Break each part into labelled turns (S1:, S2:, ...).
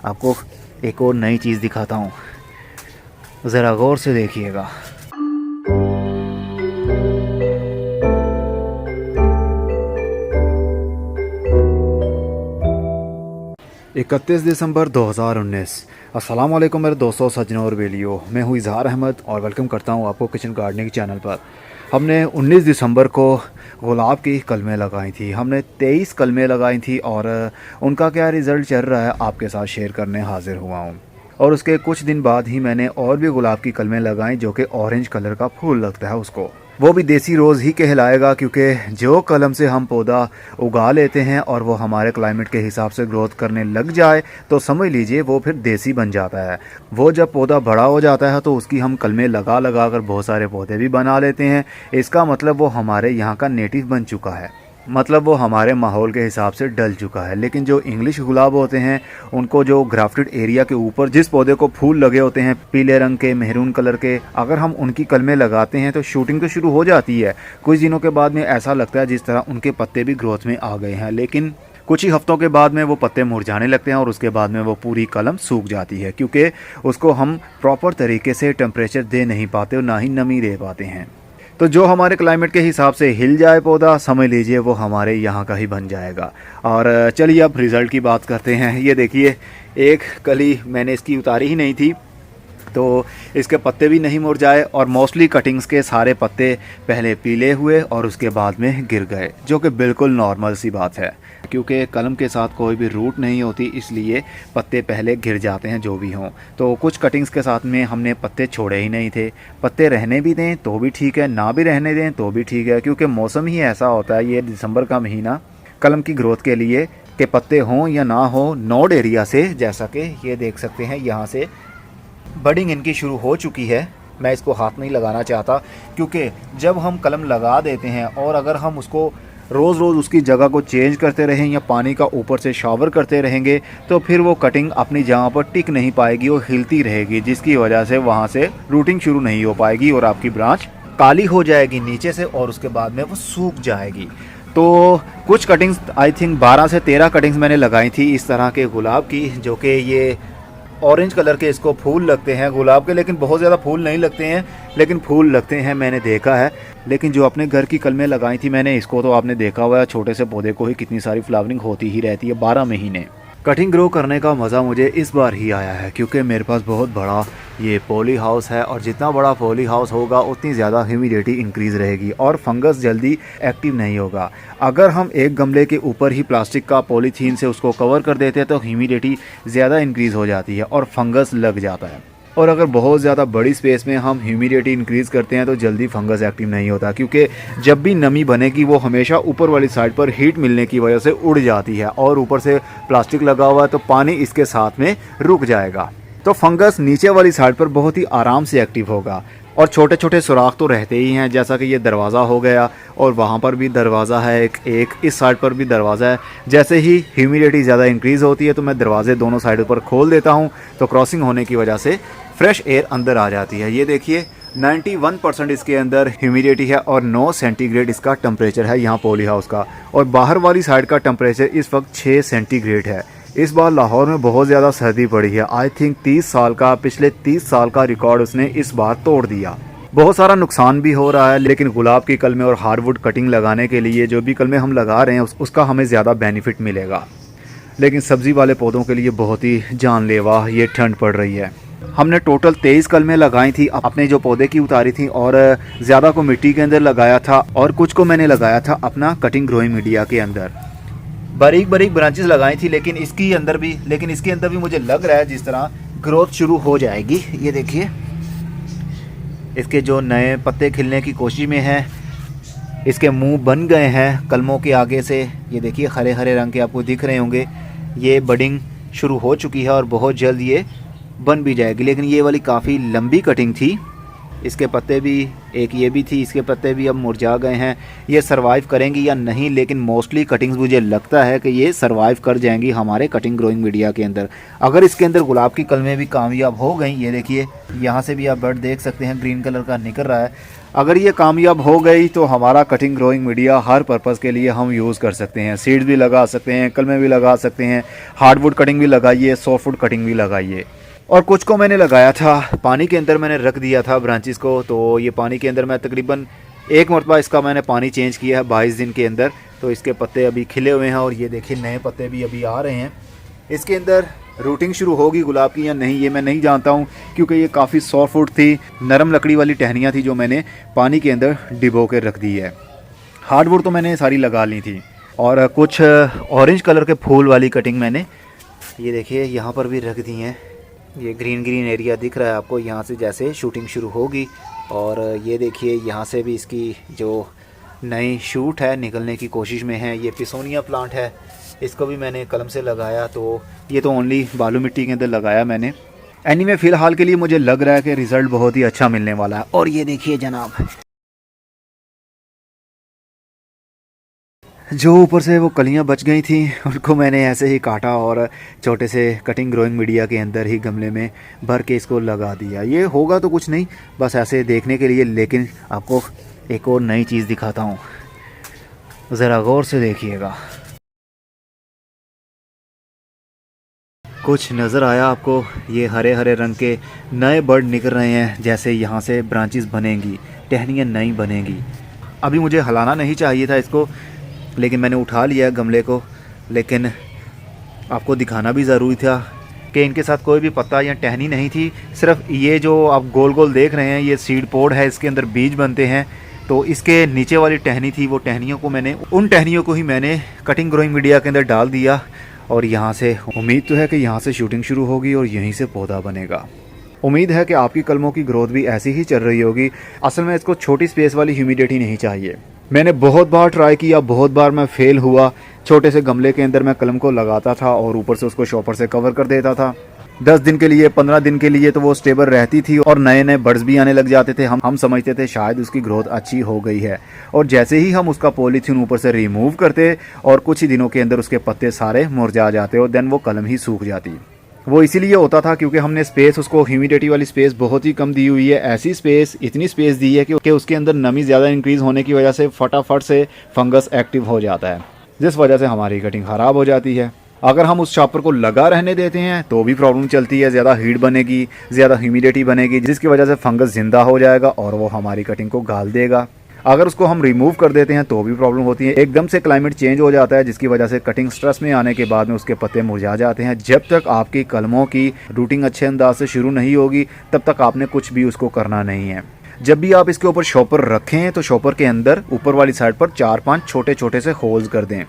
S1: आपको एक और नई चीज़ दिखाता हूँ, ज़रा गौर से देखिएगा। 31 दिसंबर 2019। अस्सलाम वालेकुम मेरे दोस्तों, सज्जनों और बेलियों। मैं हूँ इजहार अहमद और वेलकम करता हूँ आपको किचन गार्डनिंग चैनल पर। हमने 19 दिसंबर को गुलाब की कलमें लगाई थी। हमने 23 कलमें लगाई थी और उनका क्या रिज़ल्ट चल रहा है आपके साथ शेयर करने हाजिर हुआ हूँ। और उसके कुछ दिन बाद ही मैंने और भी गुलाब की कलमें लगाई जो कि ऑरेंज कलर का फूल लगता है उसको। वो भी देसी रोज़ ही कहलाएगा, क्योंकि जो कलम से हम पौधा उगा लेते हैं और वो हमारे क्लाइमेट के हिसाब से ग्रोथ करने लग जाए तो समझ लीजिए वो फिर देसी बन जाता है। वो जब पौधा बड़ा हो जाता है तो उसकी हम कलमें लगा लगा कर बहुत सारे पौधे भी बना लेते हैं। इसका मतलब वो हमारे यहाँ का नेटिव बन चुका है, मतलब वो हमारे माहौल के हिसाब से डल चुका है। लेकिन जो इंग्लिश गुलाब होते हैं उनको जो ग्राफ्टेड एरिया के ऊपर जिस पौधे को फूल लगे होते हैं पीले रंग के, मेहरून कलर के, अगर हम उनकी कलमें लगाते हैं तो शूटिंग तो शुरू हो जाती है। कुछ दिनों के बाद में ऐसा लगता है जिस तरह उनके पत्ते भी ग्रोथ में आ गए हैं, लेकिन कुछ ही हफ्तों के बाद में वो पत्ते मुरझाने लगते हैं और उसके बाद में वो पूरी कलम सूख जाती है, क्योंकि उसको हम प्रॉपर तरीके से टेम्परेचर दे नहीं पाते और ना ही नमी दे पाते हैं। तो जो हमारे क्लाइमेट के हिसाब से हिल जाए पौधा, समझ लीजिए वो हमारे यहाँ का ही बन जाएगा। और चलिए अब रिज़ल्ट की बात करते हैं। ये देखिए, एक कली मैंने इसकी उतारी ही नहीं थी तो इसके पत्ते भी नहीं मुरझाए और मोस्टली कटिंग्स के सारे पत्ते पहले पीले हुए और उसके बाद में गिर गए, जो कि बिल्कुल नॉर्मल सी बात है, क्योंकि कलम के साथ कोई भी रूट नहीं होती, इसलिए पत्ते पहले गिर जाते हैं जो भी हों। तो कुछ कटिंग्स के साथ में हमने पत्ते छोड़े ही नहीं थे। पत्ते रहने भी दें तो भी ठीक है, ना भी रहने दें तो भी ठीक है, क्योंकि मौसम ही ऐसा होता है, ये दिसंबर का महीना कलम की ग्रोथ के लिए, कि पत्ते हों या ना हो, नोड एरिया से, जैसा कि ये देख सकते हैं यहाँ से बडिंग इनकी शुरू हो चुकी है। मैं इसको हाथ नहीं लगाना चाहता, क्योंकि जब हम कलम लगा देते हैं और अगर हम उसको रोज़ रोज़ उसकी जगह को चेंज करते रहें या पानी का ऊपर से शावर करते रहेंगे तो फिर वो कटिंग अपनी जगह पर टिक नहीं पाएगी और हिलती रहेगी, जिसकी वजह से वहाँ से रूटिंग शुरू नहीं हो पाएगी और आपकी ब्रांच काली हो जाएगी नीचे से और उसके बाद में वो सूख जाएगी। तो कुछ कटिंग्स, आई थिंक 12 से 13 कटिंग्स मैंने लगाई थी इस तरह के गुलाब की, जो कि ये ऑरेंज कलर के इसको फूल लगते हैं गुलाब के, लेकिन बहुत ज़्यादा फूल नहीं लगते हैं, लेकिन फूल लगते हैं, मैंने देखा है। लेकिन जो अपने घर की कलमें लगाई थी मैंने, इसको तो आपने देखा हुआ है, छोटे से पौधे को ही कितनी सारी फ्लावरिंग होती ही रहती है 12 महीने। कटिंग ग्रो करने का मज़ा मुझे इस बार ही आया है, क्योंकि मेरे पास बहुत बड़ा ये पॉली हाउस है और जितना बड़ा पॉली हाउस होगा उतनी ज़्यादा ह्यूमिडिटी इंक्रीज़ रहेगी और फंगस जल्दी एक्टिव नहीं होगा। अगर हम एक गमले के ऊपर ही प्लास्टिक का पॉलीथीन से उसको कवर कर देते हैं तो ह्यूमिडिटी ज़्यादा इंक्रीज़ हो जाती है और फंगस लग जाता है। और अगर बहुत ज़्यादा बड़ी स्पेस में हम ह्यूमिडिटी इंक्रीज़ करते हैं तो जल्दी फंगस एक्टिव नहीं होता, क्योंकि जब भी नमी बनेगी वो हमेशा ऊपर वाली साइड पर हीट मिलने की वजह से उड़ जाती है और ऊपर से प्लास्टिक लगा हुआ है तो पानी इसके साथ में रुक जाएगा, तो फंगस नीचे वाली साइड पर बहुत ही आराम से एक्टिव होगा। और छोटे छोटे सुराख तो रहते ही हैं, जैसा कि ये दरवाज़ा हो गया और वहाँ पर भी दरवाज़ा है, एक इस साइड पर भी दरवाज़ा है। जैसे ही ह्यूमिडिटी ज़्यादा इंक्रीज़ होती है तो मैं दरवाजे दोनों साइडों पर खोल देता हूँ, तो क्रॉसिंग होने की वजह से फ्रेश एयर अंदर आ जाती है। ये देखिए 91% इसके अंदर ह्यूमिडिटी है और 9 सेंटीग्रेड इसका टेम्परेचर है यहाँ पॉली हाउस का, और बाहर वाली साइड का टेम्परेचर इस वक्त 6 सेंटीग्रेड है। इस बार लाहौर में बहुत ज़्यादा सर्दी पड़ी है, आई थिंक 30 साल का, पिछले 30 साल का रिकॉर्ड उसने इस बार तोड़ दिया। बहुत सारा नुकसान भी हो रहा है, लेकिन गुलाब की कलमें और हार्डवुड कटिंग लगाने के लिए जो भी कलमें हम लगा रहे हैं उसका हमें ज़्यादा बेनिफिट मिलेगा। लेकिन सब्ज़ी वाले पौधों के लिए बहुत ही जानलेवा ये ठंड पड़ रही है। हमने टोटल 23 कलमें लगाई थी, अपने जो पौधे की उतारी थी, और ज़्यादा को मिट्टी के अंदर लगाया था और कुछ को मैंने लगाया था अपना कटिंग ग्रोइंग मीडिया के अंदर। बारीक बारीक ब्रांचेस लगाई थी, लेकिन इसके अंदर भी मुझे लग रहा है जिस तरह ग्रोथ शुरू हो जाएगी। ये देखिए, इसके जो नए पत्ते खिलने की कोशिश में है, इसके मुंह बन गए हैं कलमों के आगे से। ये देखिए हरे हरे रंग के आपको दिख रहे होंगे। ये बडिंग शुरू हो चुकी है और बहुत जल्द ये बन भी जाएगी। लेकिन ये वाली काफ़ी लंबी कटिंग थी, इसके पत्ते भी, एक ये भी थी, इसके पत्ते भी अब मुरझा गए हैं। ये सरवाइव करेंगी या नहीं, लेकिन मोस्टली कटिंग्स मुझे लगता है कि ये सरवाइव कर जाएंगी हमारे कटिंग ग्रोइंग मीडिया के अंदर। अगर इसके अंदर गुलाब की कलमें भी कामयाब हो गई, ये देखिए यहाँ से भी आप बर्ड देख सकते हैं ग्रीन कलर का निकल रहा है। अगर ये कामयाब हो गई तो हमारा कटिंग ग्रोइंग मीडिया हर पर्पज़ के लिए हम यूज़ कर सकते हैं। सीड्स भी लगा सकते हैं, कलमें भी लगा सकते हैं, हार्डवुड कटिंग भी लगाइए, सॉफ्टवुड कटिंग भी लगाइए। और कुछ को मैंने लगाया था पानी के अंदर, मैंने रख दिया था ब्रांचेस को। तो ये पानी के अंदर मैं तकरीबन एक मरतबा इसका मैंने पानी चेंज किया है 22 दिन के अंदर। तो इसके पत्ते अभी खिले हुए हैं और ये देखिए नए पत्ते भी अभी आ रहे हैं। इसके अंदर रूटिंग शुरू होगी गुलाब की या नहीं ये मैं नहीं जानता हूँ, क्योंकि ये काफ़ी सॉफ्टवुड थी, नरम लकड़ी वाली टहनियाँ थी जो मैंने पानी के अंदर डिबो के रख दी है। हार्डवुड तो मैंने सारी लगा ली थी। और कुछ ऑरेंज कलर के फूल वाली कटिंग मैंने, ये देखिए यहाँ पर भी रख दी हैं। ये ग्रीन ग्रीन एरिया दिख रहा है आपको, यहाँ से जैसे शूटिंग शुरू होगी। और ये देखिए यहाँ से भी इसकी जो नई शूट है निकलने की कोशिश में है। ये पिसोनिया प्लांट है, इसको भी मैंने कलम से लगाया। तो ये तो ओनली बालू मिट्टी के अंदर लगाया मैंने। एनीवे फ़िलहाल के लिए मुझे लग रहा है कि रिज़ल्ट बहुत ही अच्छा मिलने वाला है। और ये देखिए जनाब, जो ऊपर से वो कलियां बच गई थी उनको मैंने ऐसे ही काटा और छोटे से कटिंग ग्रोइंग मीडिया के अंदर ही गमले में भर के इसको लगा दिया। ये होगा तो कुछ नहीं, बस ऐसे देखने के लिए। लेकिन आपको एक और नई चीज़ दिखाता हूँ, ज़रा गौर से देखिएगा। कुछ नज़र आया आपको? ये हरे हरे रंग के नए बर्ड निकल रहे हैं, जैसे यहाँ से ब्रांचेस बनेंगी, टहनियाँ नई बनेंगी। अभी मुझे हिलाना नहीं चाहिए था इसको, लेकिन मैंने उठा लिया गमले को। लेकिन आपको दिखाना भी ज़रूरी था कि इनके साथ कोई भी पत्ता या टहनी नहीं थी। सिर्फ ये जो आप गोल गोल देख रहे हैं ये सीड पोड है, इसके अंदर बीज बनते हैं। तो इसके नीचे वाली टहनी थी, वो टहनियों को मैंने, उन टहनियों को ही मैंने कटिंग ग्रोइंग मीडिया के अंदर डाल दिया। और यहाँ से उम्मीद तो है कि यहाँ से शूटिंग शुरू होगी और यहीं से पौधा बनेगा। उम्मीद है कि आपकी कलमों की ग्रोथ भी ऐसी ही चल रही होगी। असल में इसको छोटी स्पेस वाली ह्यूमिडिटी नहीं चाहिए। मैंने बहुत बार ट्राई किया, बहुत बार मैं फेल हुआ। छोटे से गमले के अंदर मैं कलम को लगाता था और ऊपर से उसको शॉपर से कवर कर देता था। 10 दिन के लिए, 15 दिन के लिए तो वो स्टेबल रहती थी और नए नए बर्ड्स भी आने लग जाते थे। हम समझते थे शायद उसकी ग्रोथ अच्छी हो गई है। और जैसे ही हम उसका पॉलीथीन ऊपर से रिमूव करते और कुछ ही दिनों के अंदर उसके पत्ते सारे मुरझा जाते और देन वो कलम ही सूख जाती। वो इसीलिए होता था क्योंकि हमने स्पेस उसको, ह्यूमिडिटी वाली स्पेस बहुत ही कम दी हुई है। ऐसी स्पेस, इतनी स्पेस दी है कि उसके अंदर नमी ज़्यादा इंक्रीज़ होने की वजह से फटाफट से फंगस एक्टिव हो जाता है, जिस वजह से हमारी कटिंग ख़राब हो जाती है। अगर हम उस शॉपर को लगा रहने देते हैं तो भी प्रॉब्लम चलती है, ज़्यादा हीट बनेगी, ज़्यादा ह्यूमिडिटी बनेगी, जिसकी वजह से फंगस ज़िंदा हो जाएगा और वो हमारी कटिंग को गाल देगा। अगर उसको हम रिमूव कर देते हैं तो भी प्रॉब्लम होती है। एकदम से क्लाइमेट चेंज हो जाता है, जिसकी वजह से कटिंग स्ट्रेस में आने के बाद में उसके पत्ते मुरझा जाते हैं। जब तक आपकी कलमों की रूटिंग अच्छे अंदाज से शुरू नहीं होगी तब तक आपने कुछ भी उसको करना नहीं है। जब भी आप इसके ऊपर शॉपर रखें तो शॉपर के अंदर ऊपर वाली साइड पर 4-5 छोटे छोटे से होल्स कर दें।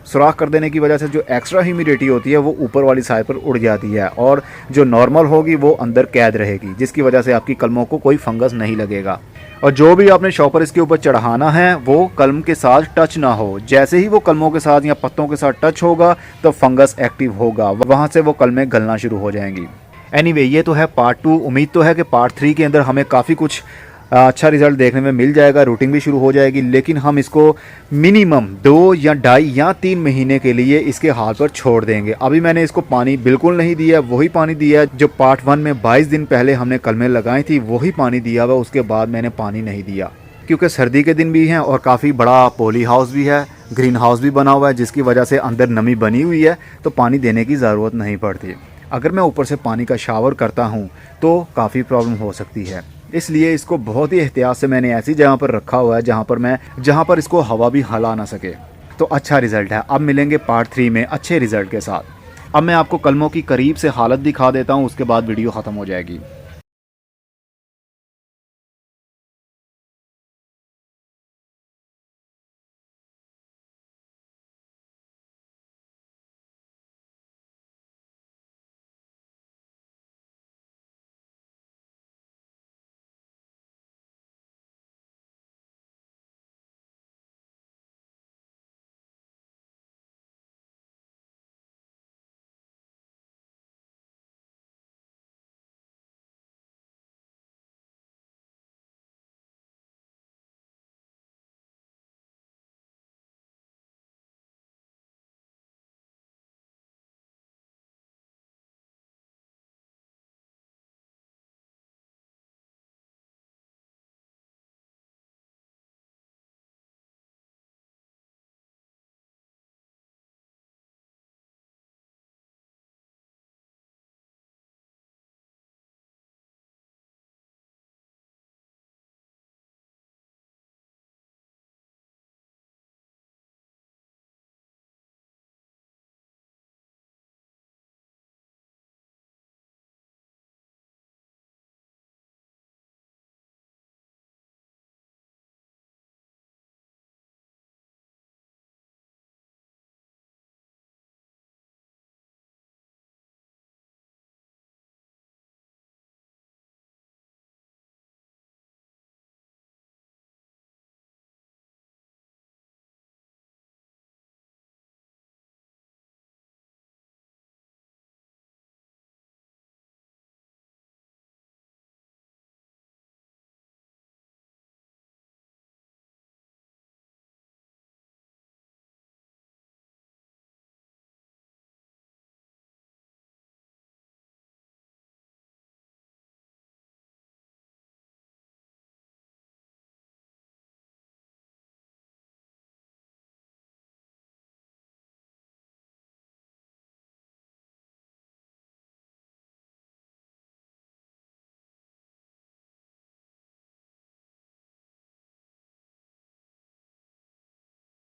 S1: सुराख कर देने की वजह से जो एक्स्ट्रा ह्यूमिडिटी होती है वो ऊपर वाली साइड पर उड़ जाती है और जो नॉर्मल होगी वो अंदर कैद रहेगी, जिसकी वजह से आपकी कलमों को कोई फंगस नहीं लगेगा। और जो भी आपने शॉपर इसके ऊपर चढ़ाना है वो कलम के साथ टच ना हो। जैसे ही वो कलमों के साथ या पत्तों के साथ टच होगा तो फंगस एक्टिव होगा, वहाँ से वो कलमें गलना शुरू हो जाएंगी। एनीवे, ये तो है पार्ट 2। उम्मीद तो है कि पार्ट 3 के अंदर हमें काफ़ी कुछ अच्छा रिजल्ट देखने में मिल जाएगा, रूटिंग भी शुरू हो जाएगी। लेकिन हम इसको मिनिमम 2 या 2.5 या 3 महीने के लिए इसके हाल पर छोड़ देंगे। अभी मैंने इसको पानी बिल्कुल नहीं दिया, वही पानी दिया जो पार्ट 1 में 22 दिन पहले हमने कलमें लगाई थी, वही पानी दिया हुआ। उसके बाद मैंने पानी नहीं दिया क्योंकि सर्दी के दिन भी हैं और काफ़ी बड़ा पॉली हाउस भी है, ग्रीन हाउस भी बना हुआ है, जिसकी वजह से अंदर नमी बनी हुई है, तो पानी देने की ज़रूरत नहीं पड़ती। अगर मैं ऊपर से पानी का शावर करता हूँ तो काफ़ी प्रॉब्लम हो सकती है। इसलिए इसको बहुत ही एहतियात से मैंने ऐसी जगह पर रखा हुआ है जहाँ पर इसको हवा भी हिला ना सके। तो अच्छा रिज़ल्ट है। अब मिलेंगे पार्ट 3 में अच्छे रिज़ल्ट के साथ। अब मैं आपको कलमों की करीब से हालत दिखा देता हूँ, उसके बाद वीडियो ख़त्म हो जाएगी।